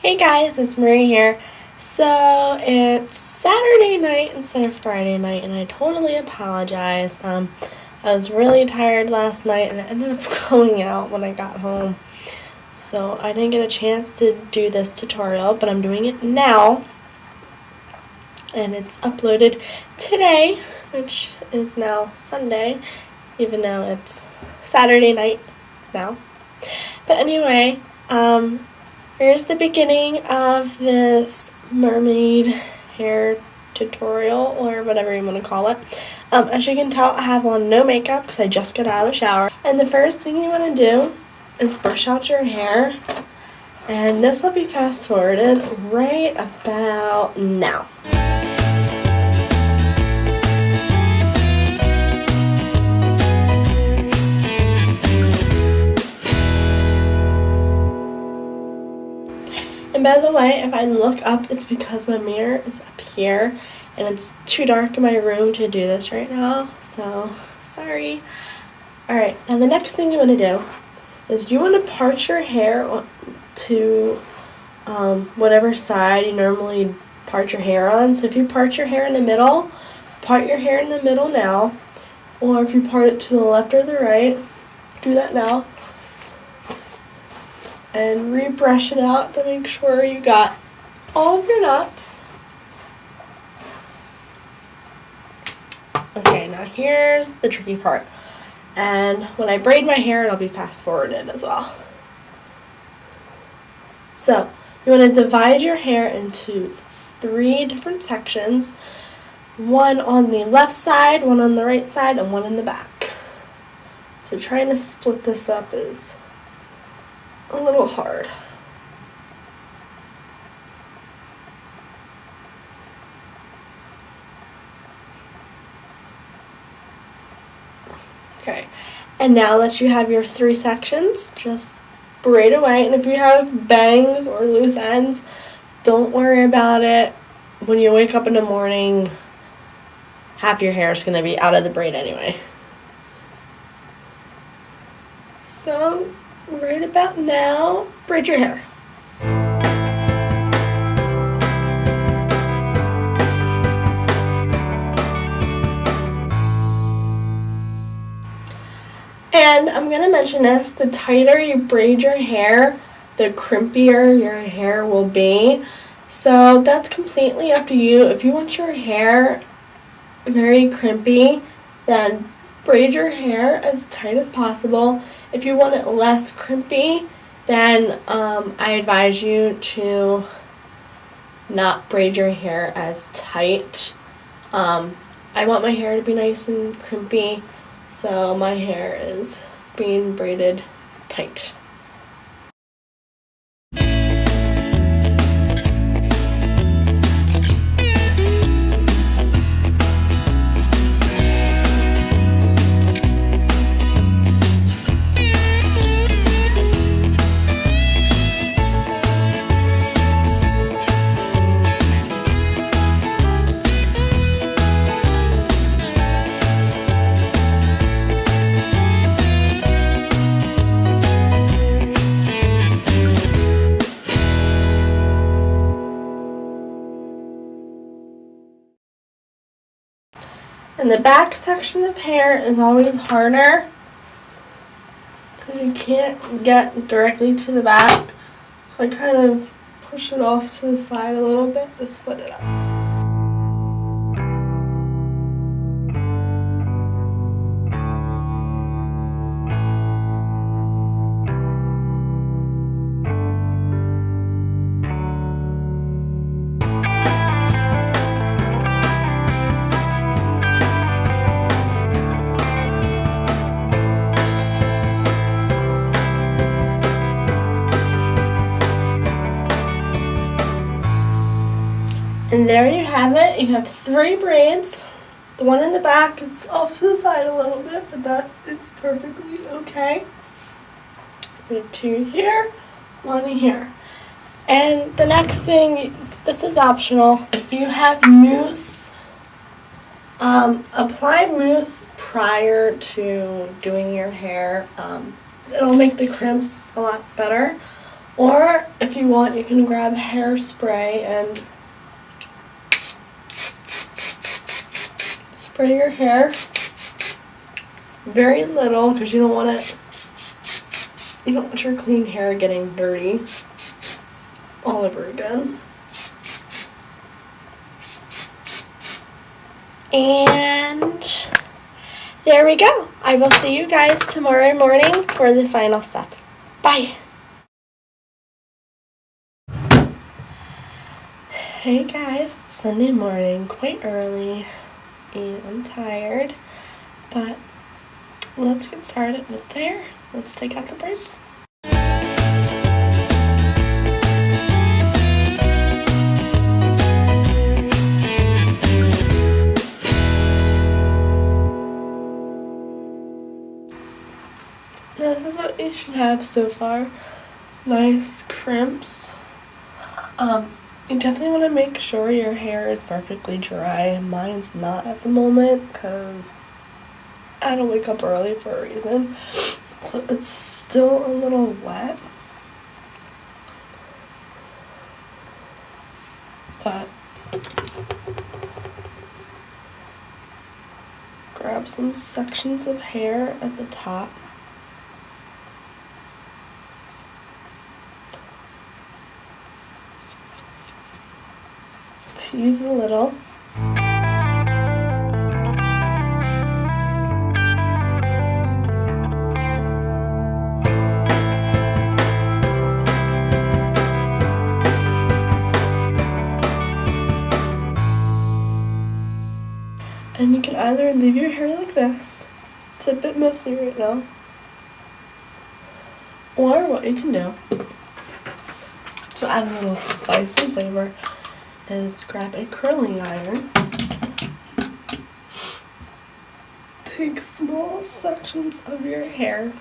Hey guys, it's Marie here. So it's Saturday night instead of Friday night, and I totally apologize. I was really tired last night, and I ended up going out when I got home. So I didn't get a chance to do this tutorial, but I'm doing it now. And it's uploaded today, which is now Sunday, even though it's Saturday night now. But anyway, here's the beginning of this mermaid hair tutorial, or whatever you want to call it. As you can tell, I have on no makeup because I just got out of the shower. And the first thing you want to do is brush out your hair. And this will be fast forwarded right about now. And by the way, if I look up, it's because my mirror is up here, and it's too dark in my room to do this right now, so sorry. Alright, now the next thing you want to do is you want to part your hair to whatever side you normally part your hair on. So if you part your hair in the middle, part your hair in the middle now, or if you part it to the left or the right, do that now. And rebrush it out to make sure you got all of your knots. Okay, now here's the tricky part. And when I braid my hair, it'll be fast forwarded as well. So, you want to divide your hair into 3 different sections. One on the left side, one on the right side, and one in the back. So trying to split this up is a little hard. Okay, and now that you have your 3 sections, just braid away. And if you have bangs or loose ends, don't worry about it. When you wake up in the morning, half your hair is going to be out of the braid anyway. So right about now, braid your hair. And I'm going to mention this, the tighter you braid your hair, the crimpier your hair will be. So that's completely up to you. If you want your hair very crimpy, then braid your hair as tight as possible. If you want it less crimpy, then I advise you to not braid your hair as tight. I want my hair to be nice and crimpy, so my hair is being braided tight. And the back section of hair is always harder because you can't get directly to the back. So I kind of push it off to the side a little bit to split it up. And there you have it. You have 3 braids. The one in the back is off to the side a little bit, but that is perfectly okay. We have 2 here, 1 here. And the next thing, this is optional. If you have mousse, apply mousse prior to doing your hair. It'll make the crimps a lot better. Or if you want, you can grab hairspray and spray your hair. Very little, because you don't want your clean hair getting dirty all over again. And there we go. I will see you guys tomorrow morning for the final steps. Bye. Hey guys, it's Sunday morning, quite early, and I'm tired, but let's get started with hair. Let's take out the braids. Now this is what you should have so far. Nice crimps. You definitely want to make sure your hair is perfectly dry. Mine's not at the moment because I had to wake up early for a reason. So it's still a little wet. But grab some sections of hair at the top. Tease a little. And you can either leave your hair like this, it's a bit messy right now, or what you can do to add a little spice and flavor is grab a curling iron, take small sections of your hair.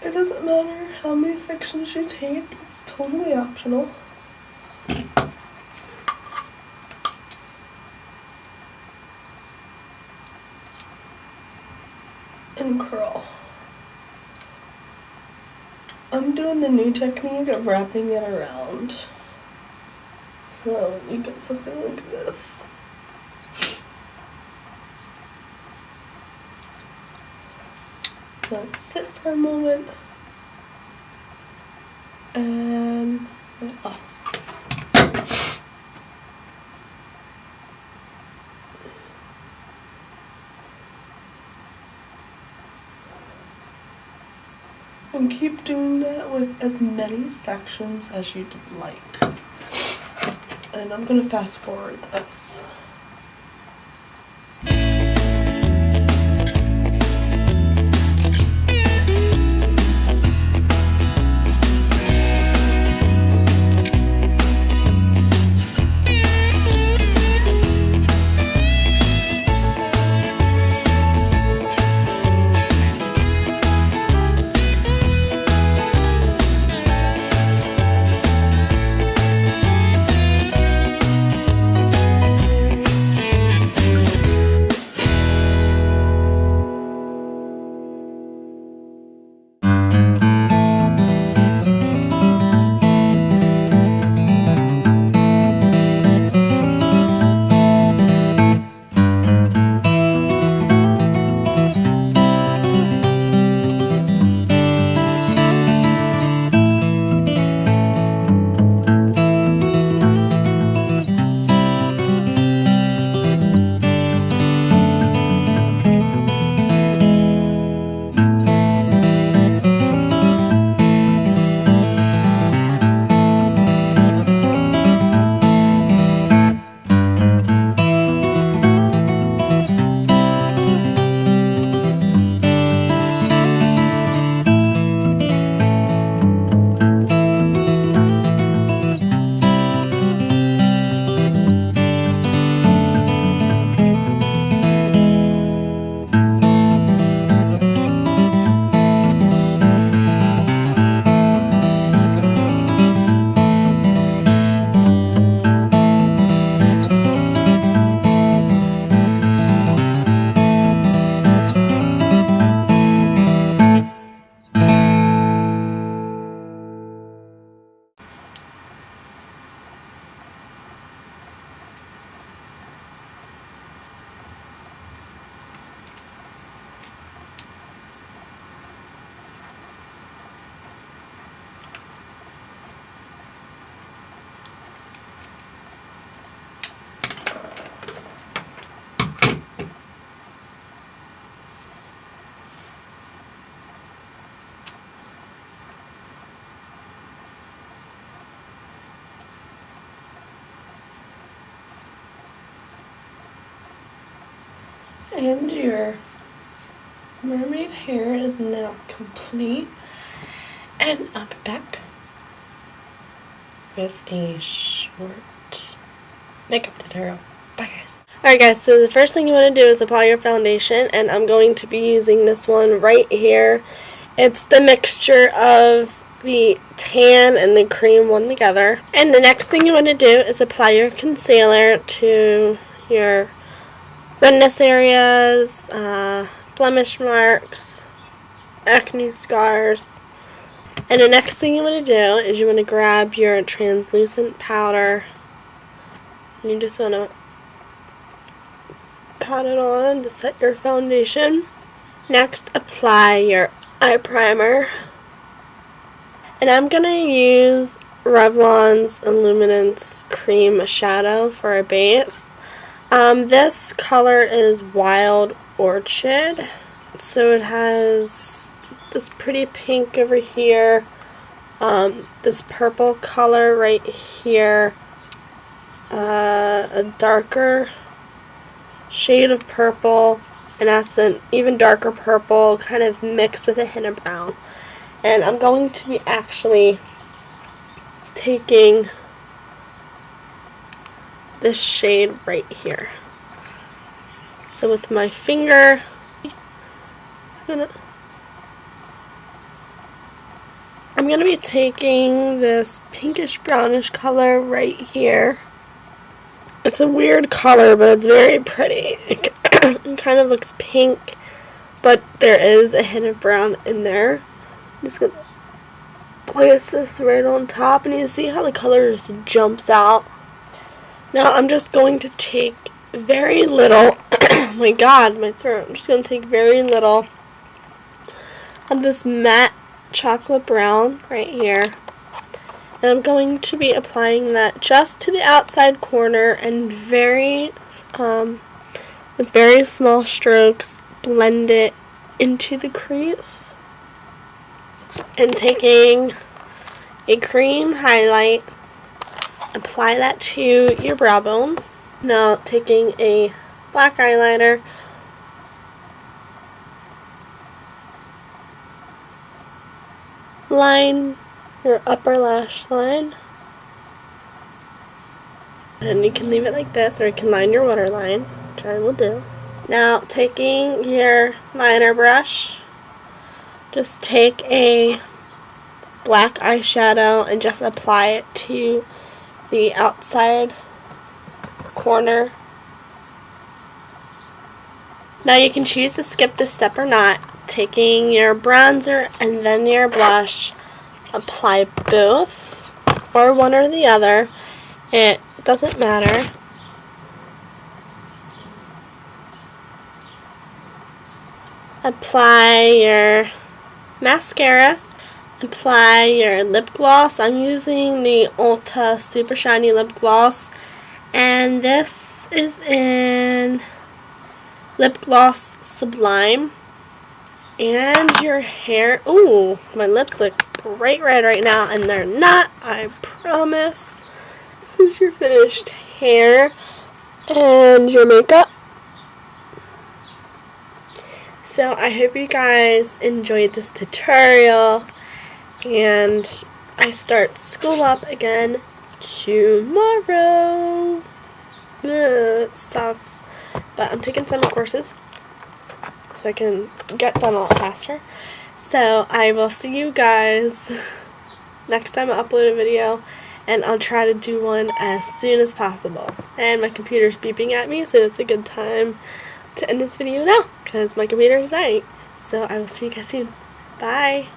It doesn't matter how many sections you take, it's totally optional. And curl. I'm doing the new technique of wrapping it around. So you get something like this. Let it sit for a moment. And and keep doing that with as many sections as you'd like. And I'm going to fast forward this. And your mermaid hair is now complete. And I'll be back with a short makeup tutorial. Bye guys. Alright guys, so the first thing you want to do is apply your foundation, and I'm going to be using this one right here. It's the mixture of the tan and the cream one together. And the next thing you want to do is apply your concealer to your redness areas, blemish marks, acne scars. And the next thing you want to do is you want to grab your translucent powder and you just want to pat it on to set your foundation. Next, apply your eye primer. And I'm going to use Revlon's Illuminance Cream Shadow for a base. This color is Wild Orchid. So it has this pretty pink over here, this purple color right here, a darker shade of purple, and that's an even darker purple kind of mixed with a hint of brown. And I'm going to be actually taking this shade right here. So with my finger, I'm going to be taking this pinkish brownish color right here. It's a weird color, but it's very pretty. It kind of looks pink, but there is a hint of brown in there. I'm just going to place this right on top, and you see how the color just jumps out. Now I'm just going to take very little, oh my god, my throat. I'm just going to take very little of this matte chocolate brown right here. And I'm going to be applying that just to the outside corner and with very small strokes, blend it into the crease. And taking a cream highlight, apply that to your brow bone. Now taking a black eyeliner, line your upper lash line. And you can leave it like this, or you can line your waterline, which I will do. Now taking your liner brush, just take a black eyeshadow and just apply it to the outside corner. Now you can choose to skip this step or not. Taking your bronzer and then your blush, apply both or one or the other. It doesn't matter. Apply your mascara, apply your lip gloss. I'm using the Ulta Super Shiny Lip Gloss, and this is in Lip Gloss Sublime. And your hair, ooh, my lips look bright red right now, and they're not, I promise. This is your finished hair and your makeup. So I hope you guys enjoyed this tutorial, and I start school up again tomorrow. Ugh, it sucks, but I'm taking summer courses so I can get done a lot faster. So I will see you guys next time I upload a video, and I'll try to do one as soon as possible. And my computer's beeping at me, so it's a good time to end this video now, because my computer is dying. So I will see you guys soon. Bye!